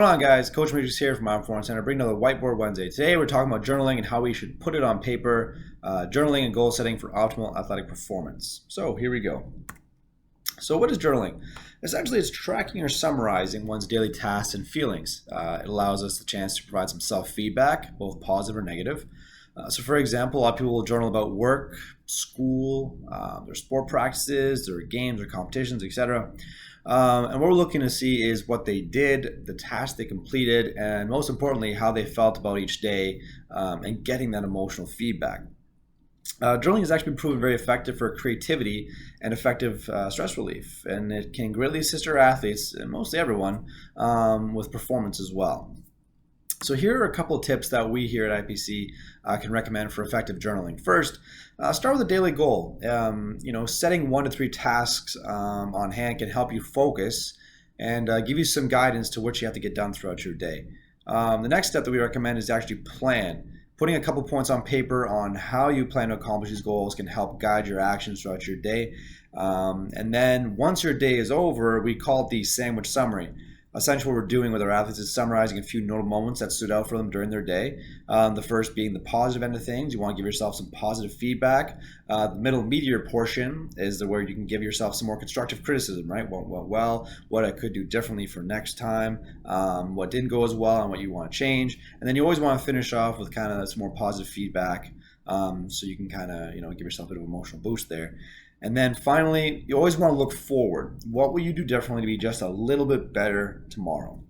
What's going on, guys? Coach Matrix here from Modern Performance Center. Bring another Whiteboard Wednesday. Today we're talking about journaling and how we should put it on paper, journaling and goal setting for optimal athletic performance. So here we go. So what is journaling? Essentially, it's tracking or summarizing one's daily tasks and feelings. It allows us the chance to provide some self-feedback, both positive or negative. So for example, a lot of people will journal about work, school, their sport practices, their games or competitions, etc. And what we're looking to see is what they did, the tasks they completed, and most importantly, how they felt about each day, and getting that emotional feedback. Journaling has actually been proven very effective for creativity and effective stress relief, and it can greatly assist our athletes, and mostly everyone, with performance as well. So here are a couple of tips that we here at IPC can recommend for effective journaling. First, start with a daily goal. Setting 1 to 3 tasks on hand can help you focus and give you some guidance to what you have to get done throughout your day. The next step that we recommend is to actually plan. Putting a couple points on paper on how you plan to accomplish these goals can help guide your actions throughout your day. And then once your day is over, we call it the sandwich summary. Essentially, what we're doing with our athletes is summarizing a few notable moments that stood out for them during their day. The first being the positive end of things. You want to give yourself some positive feedback. The middle meatier portion is where you can give yourself some more constructive criticism, right? What went well, what I could do differently for next time, what didn't go as well, and what you want to change. And then you always want to finish off with kind of some more positive feedback, so you can kind of give yourself a bit of an emotional boost there. And then finally, you always want to look forward. What will you do differently to be just a little bit better tomorrow?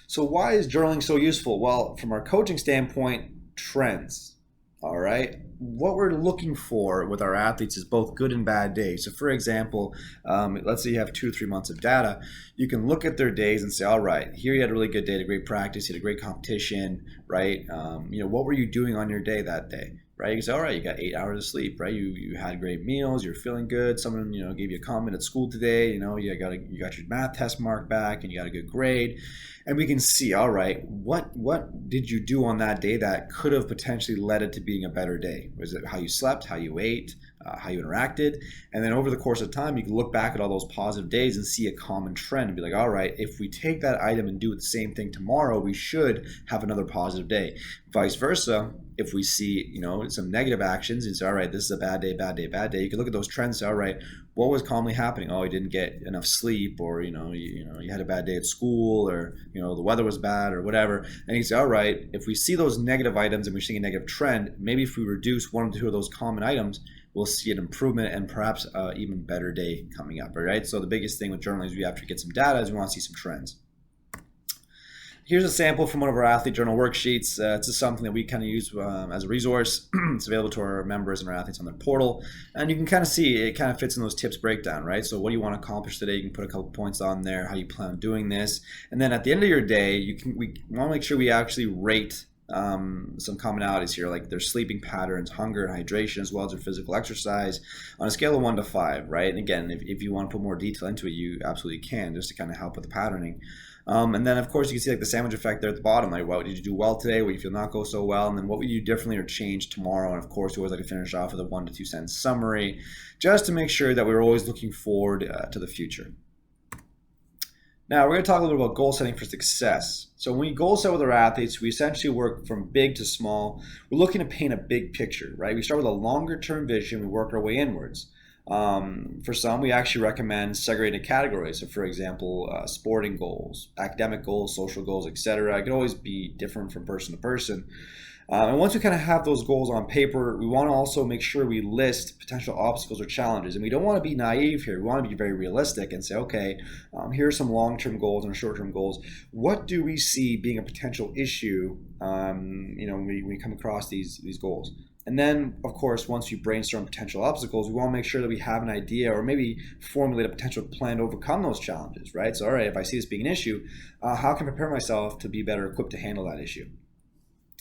So why is journaling so useful? Well, from our coaching standpoint, trends. All right. What we're looking for with our athletes is both good and bad days. So for example, let's say you have 2 or 3 months of data. You can look at their days and say, all right, here you had a really good day, a great practice, you had a great competition, right? What were you doing on your day that day? Right, you say, all right, you got 8 hours of sleep, right? You had great meals, you're feeling good. Someone gave you a comment at school today. You got your math test mark back, and you got a good grade. And we can see, all right, what did you do on that day that could have potentially led it to being a better day? Was it how you slept, how you ate, how you interacted? And then over the course of time, you can look back at all those positive days and see a common trend and be like, all right, if we take that item and do the same thing tomorrow, we should have another positive day. Vice versa, if we see some negative actions and say, all right, this is a bad day, bad day, bad day, you can look at those trends and say, all right, what was commonly happening? Oh, you didn't get enough sleep, or you had a bad day at school, or the weather was bad, or whatever. And you say, all right, if we see those negative items and we're seeing a negative trend, maybe if we reduce 1 or 2 of those common items, we'll see an improvement and perhaps an even better day coming up. All right. So the biggest thing with journaling is we have to get some data, is we want to see some trends. Here's a sample from one of our athlete journal worksheets. It's just something that we kind of use as a resource. It's available to our members and our athletes on their portal. And you can kind of see it kind of fits in those tips breakdown, right? So what do you want to accomplish today? You can put a couple points on there, how you plan on doing this. And then at the end of your day, we want to make sure we actually rate some commonalities here, like their sleeping patterns, hunger and hydration, as well as their physical exercise on a scale of 1 to 5, right? And again, if you want to put more detail into it, you absolutely can, just to kind of help with the patterning. And then, of course, you can see like the sandwich effect there at the bottom. Like, what did you do well today? What do you feel not go so well? And then what would you do differently or change tomorrow? And of course, we always like to finish off with a 1 to 2 sentence summary, just to make sure that we're always looking forward to the future. Now, we're going to talk a little bit about goal setting for success. So when we goal set with our athletes, we essentially work from big to small. We're looking to paint a big picture, right? We start with a longer term vision. We work our way inwards. For some, we actually recommend segregated categories. So for example, sporting goals, academic goals, social goals, etc. It can always be different from person to person. And once we kind of have those goals on paper, we want to also make sure we list potential obstacles or challenges. And we don't want to be naive here. We want to be very realistic and say, okay, here are some long-term goals and short-term goals. What do we see being a potential issue when we come across these goals? And then, of course, once you brainstorm potential obstacles, we want to make sure that we have an idea or maybe formulate a potential plan to overcome those challenges, right? So, all right, if I see this being an issue, how can I prepare myself to be better equipped to handle that issue?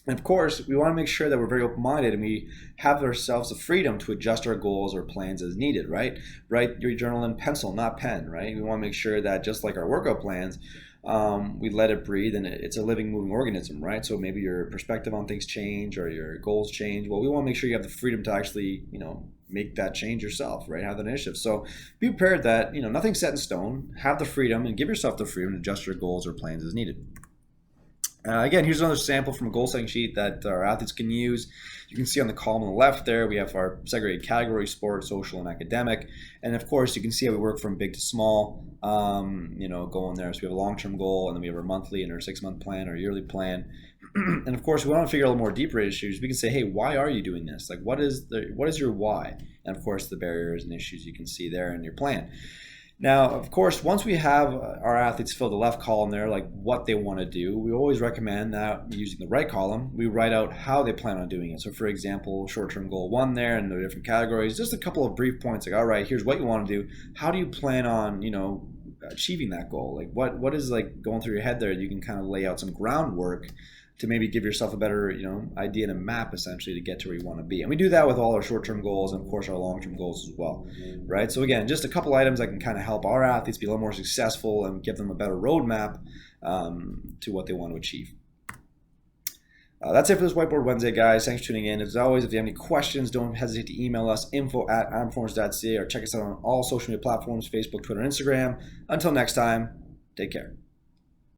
And of course, we want to make sure that we're very open-minded and we have ourselves the freedom to adjust our goals or plans as needed, right? Write your journal in pencil, not pen, right? We want to make sure that just like our workout plans, we let it breathe, and it's a living, moving organism, right? So maybe your perspective on things change or your goals change. Well, we want to make sure you have the freedom to actually, make that change yourself, right? Have that initiative. So be prepared that, nothing's set in stone. Have the freedom and give yourself the freedom to adjust your goals or plans as needed. Again, here's another sample from a goal setting sheet that our athletes can use. You can see on the column on the left there, we have our segregated categories: sport, social, and academic. And of course, you can see how we work from big to small, going there. So we have a long-term goal, and then we have our monthly and our 6-month plan or yearly plan. And of course, we want to figure out a little more deeper issues. We can say, hey, why are you doing this? Like, what is your why? And of course, the barriers and issues you can see there in your plan. Now, of course, once we have our athletes fill the left column there, like what they want to do, we always recommend that using the right column, we write out how they plan on doing it. So for example, short-term goal 1 there and the different categories, just a couple of brief points like, all right, here's what you want to do. How do you plan on, achieving that goal? Like what is like going through your head there? You can kind of lay out some groundwork to maybe give yourself a better, idea and a map essentially to get to where you want to be. And we do that with all our short-term goals and of course our long-term goals as well, right? So again, just a couple items that can kind of help our athletes be a little more successful and give them a better roadmap to what they want to achieve. That's it for this Whiteboard Wednesday, guys. Thanks for tuning in. As always, if you have any questions, don't hesitate to email us, info@ironperformance.ca, or check us out on all social media platforms, Facebook, Twitter, and Instagram. Until next time, take care.